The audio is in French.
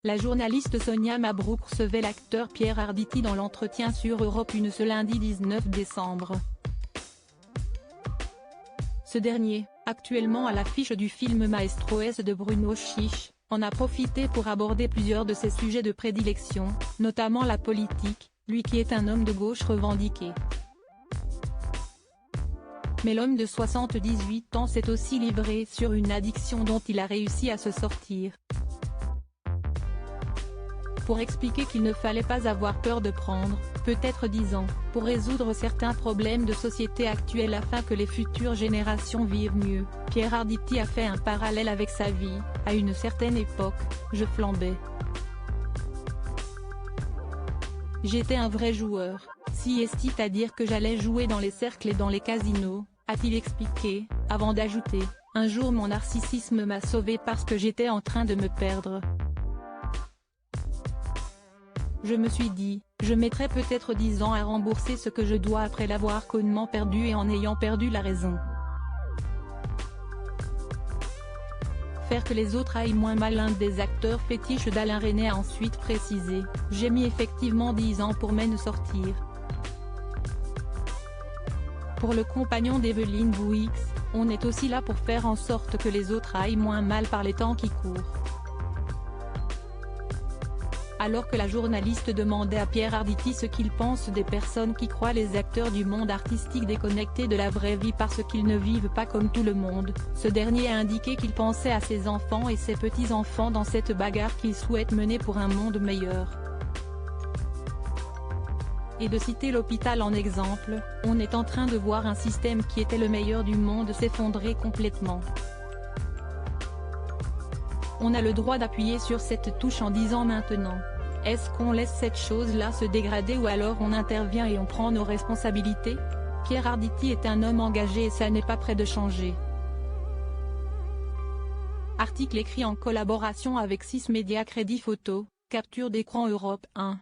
La journaliste Sonia Mabrouk recevait l'acteur Pierre Arditi dans l'entretien sur Europe 1 ce lundi 19 décembre. Ce dernier, actuellement à l'affiche du film Maestro S de Bruno Chiche, en a profité pour aborder plusieurs de ses sujets de prédilection, notamment la politique, lui qui est un homme de gauche revendiqué. Mais l'homme de 78 ans s'est aussi livré sur une addiction dont il a réussi à se sortir. Pour expliquer qu'il ne fallait pas avoir peur de prendre, peut-être 10 ans, pour résoudre certains problèmes de société actuels afin que les futures générations vivent mieux, Pierre Arditi a fait un parallèle avec sa vie. À une certaine époque, je flambais. J'étais un vrai joueur, si est-il à dire que j'allais jouer dans les cercles et dans les casinos, a-t-il expliqué, avant d'ajouter, un jour mon narcissisme m'a sauvé parce que j'étais en train de me perdre. Je me suis dit, je mettrai peut-être 10 ans à rembourser ce que je dois après l'avoir connement perdu et en ayant perdu la raison. Faire que les autres aillent moins mal. L'un des acteurs fétiches d'Alain Resnais a ensuite précisé, j'ai mis effectivement 10 ans pour m'en sortir. Pour le compagnon d'Evelyne Bouix, on est aussi là pour faire en sorte que les autres aillent moins mal par les temps qui courent. Alors que la journaliste demandait à Pierre Arditi ce qu'il pense des personnes qui croient les acteurs du monde artistique déconnectés de la vraie vie parce qu'ils ne vivent pas comme tout le monde, ce dernier a indiqué qu'il pensait à ses enfants et ses petits-enfants dans cette bagarre qu'il souhaite mener pour un monde meilleur. Et de citer l'hôpital en exemple, on est en train de voir un système qui était le meilleur du monde s'effondrer complètement. On a le droit d'appuyer sur cette touche en disant maintenant. Est-ce qu'on laisse cette chose-là se dégrader ou alors on intervient et on prend nos responsabilités? Pierre Arditi est un homme engagé et ça n'est pas près de changer. Article écrit en collaboration avec 6 médias. Crédit photo, capture d'écran Europe 1.